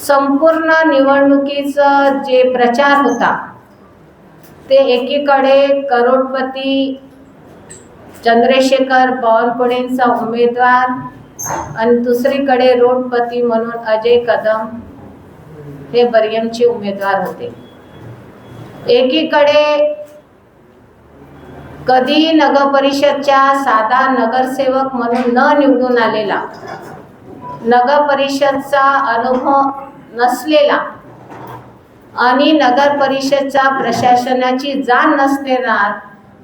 संपूर्ण निवडणुकीचा जे प्रचार होता ते एकीकडे करोडपती चंद्रशेखर बावनकुळेंचा उमेदवार आणि दुसरीकडे रोडपती म्हणून अजय कदम हे बरियमचे उमेदवार होते। एकीकडे कधी नगर परिषदच्या साधा नगरसेवक म्हणून न निवडून आलेला, नगर परिषदचा अनुभव नसलेला आणि नगर परिषदच्या प्रशासनाची जाण नसलेला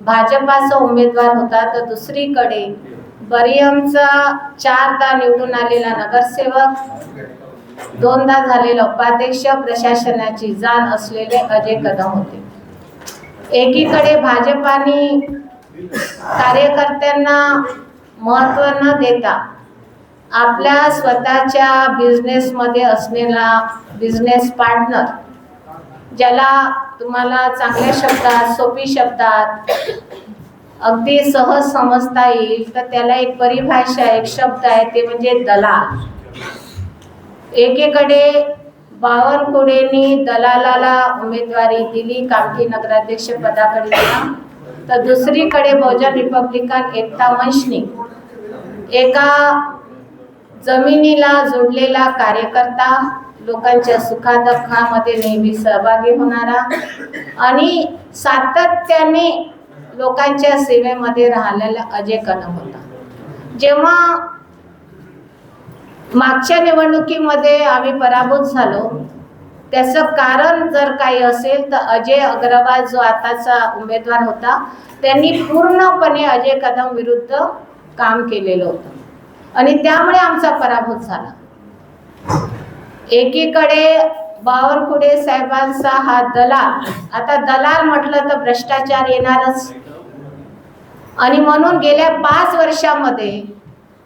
भाजपाचा उमेदवार होता, तर दुसरीकडे बरियमचा 4दा निवडून आलेला नगरसेवक, 2दा झालेला उपाध्यक्ष, प्रशासनाची जाण असलेले अजय कदम होते। एकीकडे भाजपाने कार्यकर्त्यांना महत्त्व न देता आपल्या स्वतःच्या बिझनेसमध्ये असलेला बिझनेस पार्टनर, ज्याला तुम्हाला चांगल्या शब्दात, सोपी शब्दात अगदी सहज समजता येईल, तर त्याला एक परिभाषा, एक शब्द आहे, ते म्हणजे दलाल। एकीकडे बावनकुळेंनी दलालाला उमेदवारी दिली कामठी नगराध्यक्ष पदाकरिता, तर दुसरीकडे बहुजन रिपब्लिकन एकता मंचने एका जमिनीला जोडलेला कार्यकर्ता, लोकांच्या सुखादुःखामध्ये नेहमी सहभागी होणारा आणि सातत्याने लोकांच्या सेवेमध्ये राहिलेला अजय कदम होता। जेव्हा मागच्या निवडणुकीमध्ये आम्ही पराभूत झालो, त्याचं कारण जर काही असेल तर अजय अग्रवाल जो आताचा उमेदवार होता, त्यांनी पूर्णपणे अजय कदम विरुद्ध काम केलेलं होतं आणि त्यामुळे आमचा पराभूत झाला। एकीकडे बावनकुळे साहेबांचा हा दलाल, आता दलाल म्हटलं तर भ्रष्टाचार येणारच, आणि म्हणून गेल्या 5 वर्षामध्ये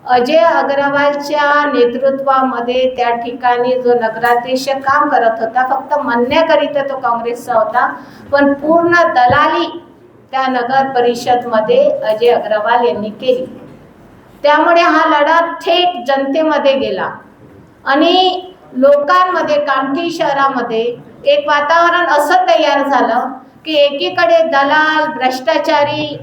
अजय अग्रवालच्या नेतृत्वामध्ये त्या ठिकाणी जो नगराध्यक्ष काम करत होता, फक्त म्हणण्याकरिता तो काँग्रेसचा होता, पण पूर्ण दलाली त्या नगर परिषदमध्ये अजय अग्रवाल यांनी केली। त्यामुळे हा लढा थेट जनतेमध्ये गेला आणि लोकांमध्ये, कामठी शहरामध्ये एक वातावरण असं तयार झालं की एकीकडे दलाल, भ्रष्टाचारी,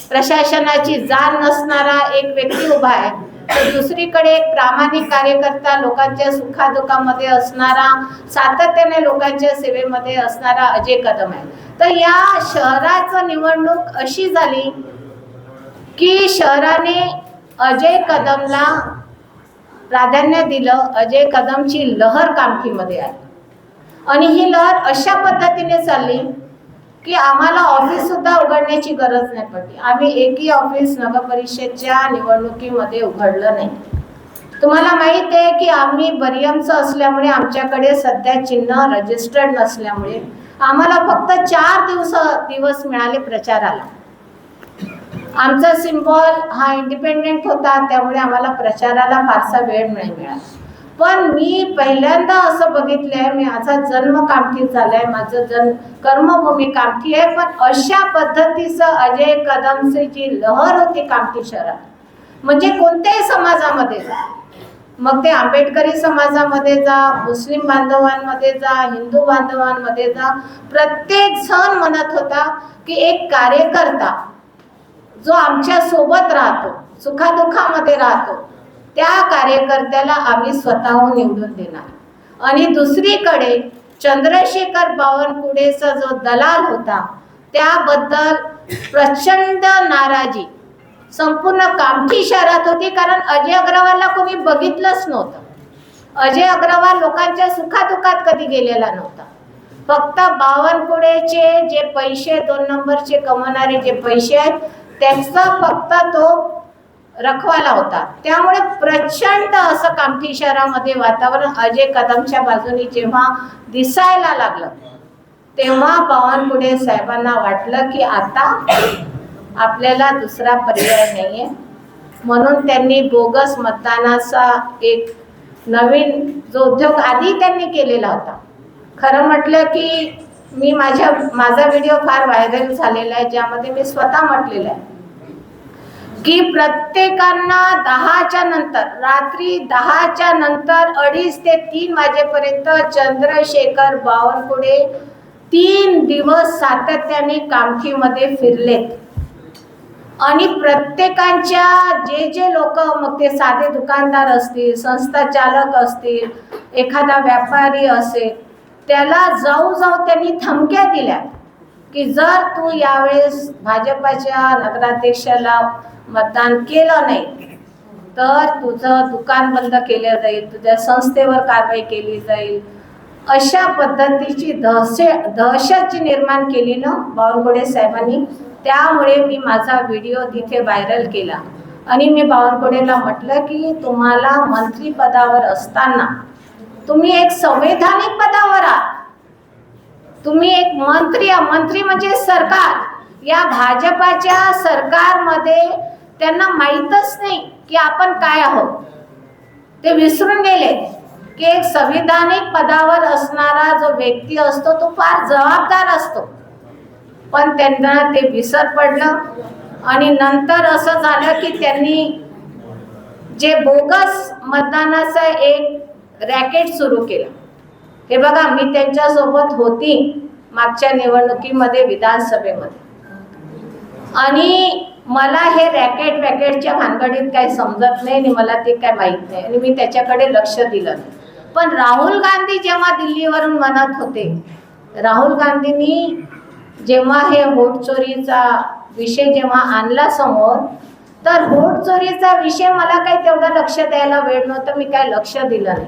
प्रशासनाची जाण नसणारा एक व्यक्ती उभा आहे, तर दुसरीकडे एक प्रामाणिक कार्यकर्ता, लोकांच्या सुखादुःखामध्ये असणारा, सातत्याने लोकांच्या सेवेमध्ये असणारा अजय कदम आहे। तर या शहराचं निवडणूक अशी झाली की शहराने अजय कदमला प्राधान्य दिलं। अजय कदमची लहर कामठीमध्ये आली आणि ही लहर अशा पद्धतीने चालली की आम्हाला ऑफिस सुद्धा उघडण्याची गरज नाही पडली। आम्ही एकही ऑफिस नगर परिषदच्या निवडणुकीमध्ये उघडलं नाही। तुम्हाला माहित आहे की आम्ही बरियमचं असल्यामुळे आमच्याकडे सध्या चिन्ह रजिस्टर्ड नसल्यामुळे आम्हाला फक्त 4 दिवस मिळाले प्रचाराला। आमचा सिम्बॉल हा इंडिपेंडेंट होता, त्यामुळे आम्हाला प्रचाराला फारसा वेळ नाही मिळाला। पण मी पहिल्यांदा असं बघितलं आहे, माझा जन्म कामठीत झालाय, माझं कर्मभूमी कामठी आहे, पण अशा पद्धतीचं अजय कदमची जी लहर होती कामठी शहरात, म्हणजे कोणत्याही समाजामध्ये जा, मग ते आंबेडकरी समाजामध्ये जा, मुस्लिम बांधवांमध्ये जा, हिंदू बांधवांमध्ये जा, प्रत्येक जण म्हणत होता की एक कार्यकर्ता जो आमच्या सोबत राहतो, सुखादुःखामध्ये राहतो, त्या कार्यकर्त्याला आम्ही स्वतःहून निवडून देणार। आणि दुसरीकडे चंद्रशेखर बावनकुळेचा जो दलाल होता, त्याबद्दल प्रचंड नाराजी संपूर्ण कामठी शहरात होती, कारण अजय अग्रवालला कोणी बघितलंच नव्हतं। अजय अग्रवाल लोकांच्या सुखादुःखात कधी गेलेला नव्हता। फक्त बावनकुळेचे जे पैसे, 2 नंबरचे कमवणारे जे पैसे आहेत, त्याचा फक्त तो रखवाला होता। त्यामुळे प्रचंड असं कामठी शहरामध्ये वातावरण अजय कदमच्या बाजूने जेव्हा दिसायला लागलं, तेव्हा बावनकुळे साहेबांना वाटलं की आता आपल्याला दुसरा पर्याय नाहीये, म्हणून त्यांनी बोगस मतदानाचा एक नवीन जो उद्योग आधी त्यांनी केलेला होता। खरं म्हटलं की माझा व्हिडिओ फार व्हायरल झालेला आहे, ज्यामध्ये मी स्वतः म्हटलेलं आहे की प्रत्येकांना 10च्या नंतर, रात्री 10च्या नंतर 2:30 ते 3 वाजेपर्यंत चंद्रशेखर बावनकुळे 3 दिवस सातत्याने कामठीमध्ये फिरलेत आणि प्रत्येकांच्या जे लोक, मग ते साधे दुकानदार असतील, संस्था चालक असतील, एखादा व्यापारी असेल, त्याला जाऊ त्यांनी धमक्या दिल्या की जर तू यावेळेस भाजपाच्या नगराध्यक्षाला मतदान केलं नाही तर तुझं दुकान बंद केलं जाईल, तुझ्या संस्थेवर कारवाई केली जाईल. अशा पद्धतीची दहशत निर्माण केली ना बावनकुळे साहेबांनी. त्यामुळे मी माझा व्हिडिओ तिथे व्हायरल केला आणि मी बावनकुळेला म्हटलं की तुम्हाला मंत्रिपदावर असताना तुम्ही एक संवैधानिक पदावर आहात, तुम्ही एक मंत्री म्हणजे सरकार. या भाजपाच्या सरकारमध्ये त्यांना माहीतच नाही की आपण काय आहोत. ते विसरून गेले की एक संविधानिक पदावर असणारा जो व्यक्ती असतो तो फार जबाबदार असतो. पण त्यांना ते विसर पडलं आणि नंतर असं झालं की त्यांनी जे बोगस मतदानाचं एक रॅकेट सुरू केलं. हे बघा, मी त्यांच्यासोबत होती मागच्या निवडणुकीमध्ये विधानसभेमध्ये आणि मला हे वॅकेटच्या भानगडीत काही समजत नाही आणि मला ते काय माहीत नाही आणि मी त्याच्याकडे लक्ष दिलं नाही. पण राहुल गांधी जेव्हा दिल्लीवरून म्हणत होते, राहुल गांधींनी जेव्हा हे व्होट चोरीचा विषय जेव्हा आणला समोर, तर व्होट चोरीचा विषय मला काही तेवढं लक्ष द्यायला वेळ नव्हतं, मी काय लक्ष दिलं नाही.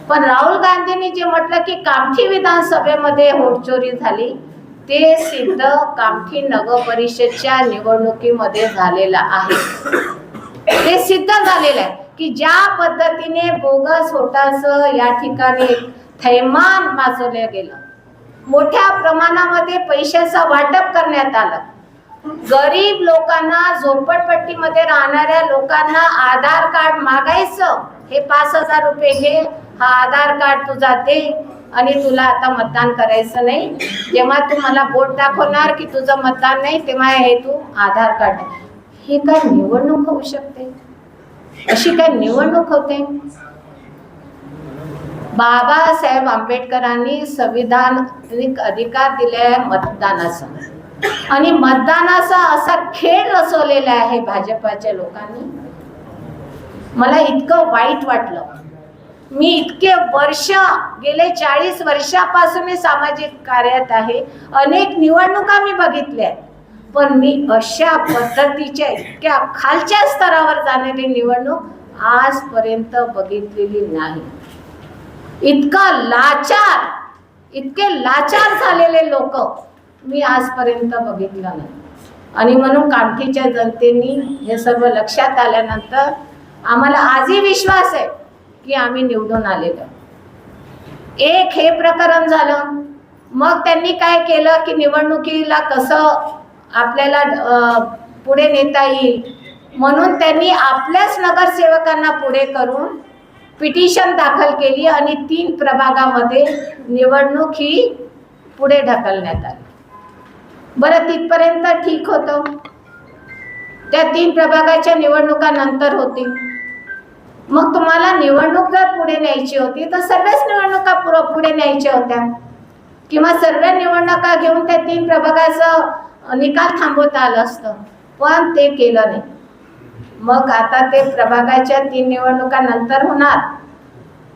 पण राहुल गांधींनी जे म्हटलं की कामठी विधानसभेमध्ये व्होट चोरी झाली, ते सिद्ध कामठी नगर परिषदच्या निवडणुकीमध्ये झालेलं आहे. ते सिद्ध झालेलं आहे की ज्या पद्धतीने बोगस व्होटाचं या ठिकाणी थैमान माजवलं गेलं, मोठ्या प्रमाणामध्ये पैशाचं वाटप करण्यात आलं. गरीब लोकांना, झोपडपट्टीमध्ये राहणाऱ्या लोकांना आधार कार्ड मागायचं, हे 5,000 रुपये घे, हा आधार कार्ड तुझा दे आणि तुला आता मतदान करायचं नाही. जेव्हा तू मला बोट दाखवणार की तुझं मतदान नाही, तेव्हा हे तू आधार कार्ड. हे काय निवडणूक होऊ शकते? अशी काय निवडणूक होते? बाबासाहेब आंबेडकरांनी संविधानिक अधिकार दिले आहे मतदानाचा आणि मतदानाचा असा खेळ रचवलेला आहे भाजपाच्या लोकांनी. मला इतकं वाईट वाटलं. मी इतके वर्ष, गेले 40 वर्षापासून मी सामाजिक कार्यात आहे, अनेक निवडणुका मी बघितल्या, पण मी अशा पद्धतीच्या इतक्या खालच्या स्तरावर जाणारी निवडणूक आजपर्यंत बघितलेली नाही. इतके लाचार झालेले लोक मी आजपर्यंत बघितलं नाही. आणि म्हणून कामठीच्या जनतेने हे सर्व लक्षात आल्यानंतर आम्हाला आजही विश्वास आहे की आम्ही निवडून आलेलो. एक हे प्रकरण झालं. मग त्यांनी काय केलं की निवडणुकीला कसं आपल्याला पुढे नेता येईल म्हणून त्यांनी आपल्याच नगरसेवकांना पुढे करून पिटिशन दाखल केली आणि 3 प्रभागामध्ये निवडणूक ही पुढे ढकलण्यात आली. बरं, तिथपर्यंत ठीक होतं. त्या 3 प्रभागाच्या निवडणुका नंतर होती. मग तुम्हाला निवडणूक जर पुढे न्यायची होती तर सर्वच निवडणुका पुढे न्यायच्या होत्या किंवा सर्व निवडणुका घेऊन त्या 3 प्रभागाचं निकाल थांबवता आलं असतं, पण ते केलं नाही. मग आता ते प्रभागाच्या 3 निवडणुका नंतर होणार.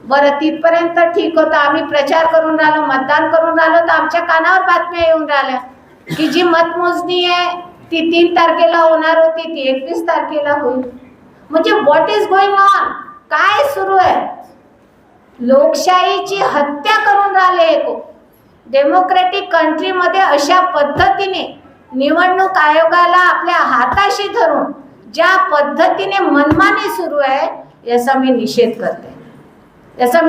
बरं, तिथपर्यंत ठीक होतं. आम्ही प्रचार करून राहिलो, मतदान करून राहिलो, तर आमच्या कानावर बातम्या येऊन राहिल्या की जी मतमोजणी आहे ती 3 तारखेला होणार होती, ती 21 तारखेला होईल. म्हणजे व्हॉट इज गोइंग ऑन? काय सुरू आहे? लोकशाहीची हत्या करून राहिले. डेमोक्रॅटिक कंट्रीमध्ये अशा पद्धतीने निवडणूक आयोगाला आपल्या हाताशी धरून ज्या पद्धतीने मनमानी सुरू आहे, याचा मी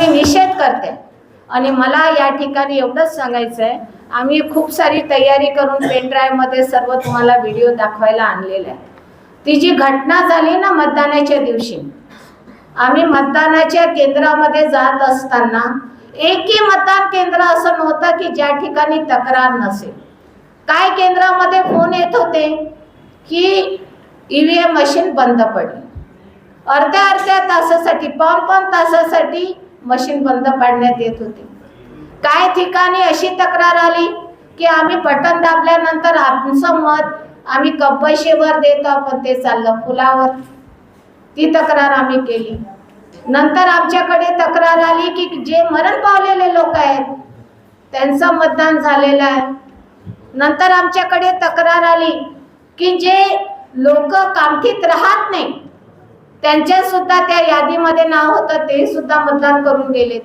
निषेध करते. आणि मला या ठिकाणी एवढंच सांगायचं आहे, आम्ही खूप सारी तयारी करून पेनड्राईव्हमध्ये सर्व तुम्हाला व्हिडिओ दाखवायला आणलेला आहे. ती जी घटना झाली ना मतदानाच्या दिवशी, आम्ही मतदानाच्या केंद्रामध्ये जात असताना एकही मतदान केंद्र असं नव्हतं की ज्या ठिकाणी तक्रार नसेल. काय केंद्रामध्ये फोन येत होते की EVM मशीन बंद पडली. अर्ध्या तासासाठी पाऊण तासासाठी मशीन बंद पाडण्यात येत होती. काही ठिकाणी अशी तक्रार आली की आम्ही बटन दाबल्यानंतर आमचं मत आम्ही कपबशीवर देतो पण ते चाललं फुलावर. ती तक्रार आम्ही केली. नंतर आमच्याकडे तक्रार आली की जे मरण पावलेले लोक आहेत त्यांचं मतदान झालेलं आहे. नंतर आमच्याकडे तक्रार आली की जे लोक कामठीत राहत नाही त्यांच्या सुद्धा त्या यादीमध्ये नाव होतं, ते सुद्धा मतदान करून गेलेत.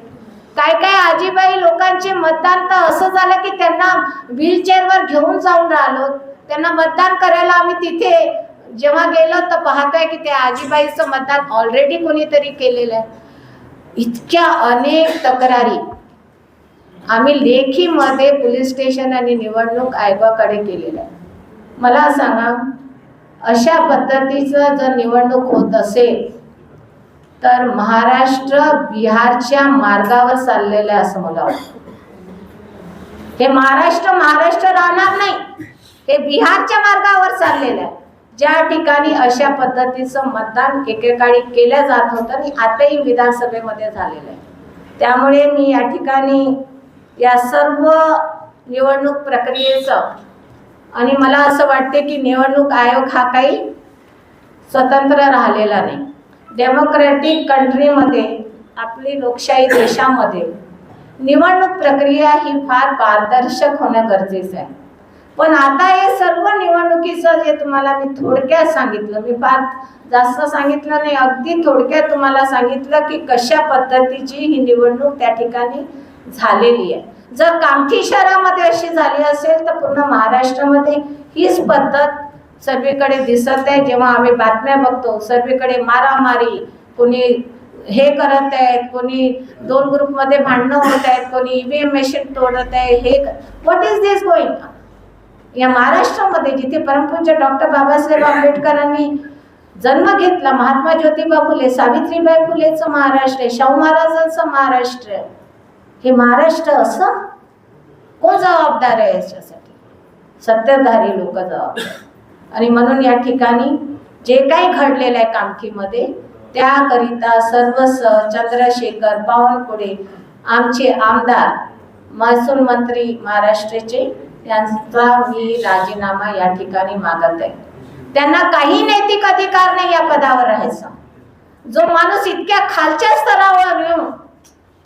काय आजीबाई लोकांचे मतदान तर असं झालं की त्यांना व्हीलचेअरवर घेऊन जाऊन राहिलो. त्यांना मतदान करायला आम्ही तिथे जेव्हा गेलो तर पाहतोय की त्या आजीबाईचं मतदान ऑलरेडी कोणीतरी केलेलं आहे. इतक्या अनेक तक्रारी आम्ही लेखीमध्ये पोलीस स्टेशन आणि निवडणूक आयोगाकडे केलेल्या आहे. मला सांगा, अशा पद्धतीचं जर निवडणूक होत असेल तर महाराष्ट्र बिहारच्या मार्गावर चाललेलं आहे असं मला वाटतं. हे महाराष्ट्र राहणार नाही, हे बिहारच्या मार्गावर चाललेलं आहे. ज्या ठिकाणी अशा पद्धतीचं मतदान एकेकाळी केलं जात होतं आणि आताही विधानसभेमध्ये झालेलं आहे. त्यामुळे मी या ठिकाणी या सर्व निवडणूक प्रक्रियेचं आणि मला असं वाटते की निवडणूक आयोग हा काही स्वतंत्र राहिलेला नाही. डेमोक्रॅटिक कंट्रीमध्ये, आपली लोकशाही देशामध्ये निवडणूक प्रक्रिया ही फार पारदर्शक होणं गरजेचं आहे. पण आता हे सर्व निवडणुकीचं जे तुम्हाला मी थोडक्यात सांगितलं, मी फार जास्त सांगितलं नाही, अगदी थोडक्यात तुम्हाला सांगितलं की कशा पद्धतीची ही निवडणूक त्या ठिकाणी झालेली आहे. जर कामठी शहरामध्ये अशी झाली असेल तर पूर्ण महाराष्ट्रामध्ये हीच पद्धत सर्वीकडे दिसत आहे. जेव्हा आम्ही बातम्या बघतो सर्वीकडे मारामारी, कोणी हे करत आहेत, कोणी 2 ग्रुपमध्ये भांडणं होत आहेत, कोणी EVM मशीन तोडत आहे. हे व्हॉट इज दिस गोइंग? या महाराष्ट्रामध्ये जिथे परमपूज्य डॉक्टर बाबासाहेब आंबेडकरांनी जन्म घेतला, महात्मा ज्योतिबा फुले, सावित्रीबाई फुलेचं महाराष्ट्र आहे, शाहू महाराजांचं महाराष्ट्र आहे. हे महाराष्ट्र असं कोण जबाबदार आहे याच्यासाठी? सत्ताधारी लोक जबाबदार. आणि म्हणून या ठिकाणी जे काही घडलेलं आहे कामठीमध्ये त्याकरिता सर्वस्व चंद्रशेखर बावनकुळे आमचे आमदार, महसूल मंत्री महाराष्ट्राचे, यांचा मी राजीनामा या ठिकाणी मागत आहे. त्यांना काही नैतिक अधिकार नाही या पदावर राहायचा. जो माणूस इतक्या खालच्या स्तरावर येऊन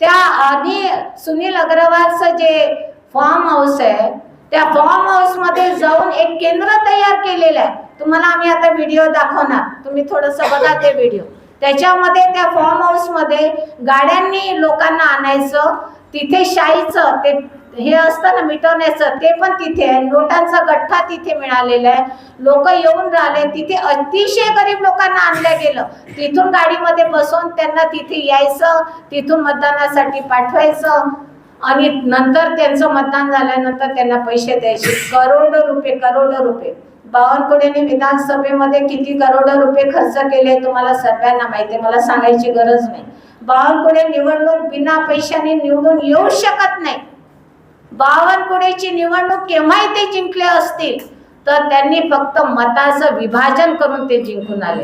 त्या आधी सुनील अग्रवालचं जे फार्म हाऊस आहे त्या फार्म हाऊस मध्ये जाऊन एक केंद्र तयार केलेलं आहे. तुम्हाला आम्ही आता व्हिडिओ दाखवणार, तुम्ही थोडंसं बघा ते व्हिडिओ. त्याच्यामध्ये त्या फार्म हाऊस मध्ये गाड्यांनी लोकांना आणायचं, तिथे शाईचं ते हे असतं ना मिटवण्याचं, ते पण तिथे आहे. नोटांचा गठ्ठा तिथे मिळालेला आहे. लोक येऊन राहिले तिथे. अतिशय गरीब लोकांना आणलं गेलं. तिथून गाडीमध्ये बसवून त्यांना तिथे यायचं, तिथून मतदानासाठी पाठवायचं आणि नंतर त्यांचं मतदान झाल्यानंतर त्यांना पैसे द्यायचे. करोडो रुपये. बावनकुळेंनी विधानसभेमध्ये किती करोडो रुपये खर्च केले तुम्हाला सर्वांना माहिती आहे, मला सांगायची गरज नाही. बावनकुळे निवडणूक बिना पैशाने निवडून येऊ शकत नाही. बावनकुळेची निवडणूक केव्हाही ते जिंकले असतील तर त्यांनी फक्त मताचं विभाजन करून ते जिंकून आले.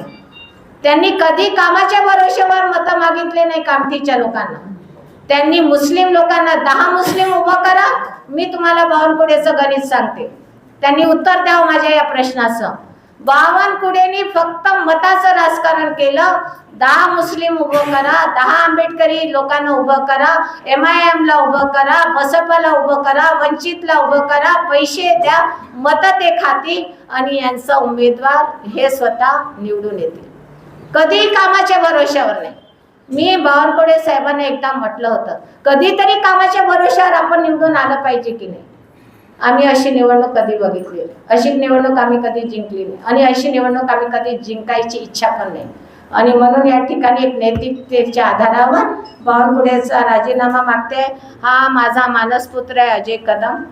त्यांनी कधी कामाच्या भरोश्यावर मतं मागितले नाही कामठीच्या लोकांना. त्यांनी मुस्लिम लोकांना 10 मुस्लिम उभं करा, मी तुम्हाला बावनकुळेचं गणित सांगते. त्यांनी उत्तर द्यावं माझ्या या प्रश्नाचं. बावनकुळेंनी फक्त मताचं राजकारण केलं. 10 मुस्लिम उभं करा, 10 आंबेडकरी लोकांना उभं करा, MIM ला उभं करा, बसपाला उभं करा, वंचितला उभं करा, पैसे द्या, मतं ते खातील आणि यांचा उमेदवार हे स्वतः निवडून येतील. कधीही कामाच्या भरोश्यावर नाही. मी बावनकुळे साहेबांना एकदा म्हटलं होतं, कधीतरी कामाच्या भरोश्यावर आपण निवडून आलं पाहिजे की नाही. आम्ही अशी निवडणूक कधी बघितली नाही, अशी निवडणूक आम्ही कधी जिंकली नाही आणि अशी निवडणूक आम्ही कधी जिंकायची इच्छा पण नाही. आणि म्हणून या ठिकाणी एक नैतिकतेच्या आधारावर बावनकुळेचा राजीनामा मागते. हा माझा मानसपुत्र आहे अजय कदम.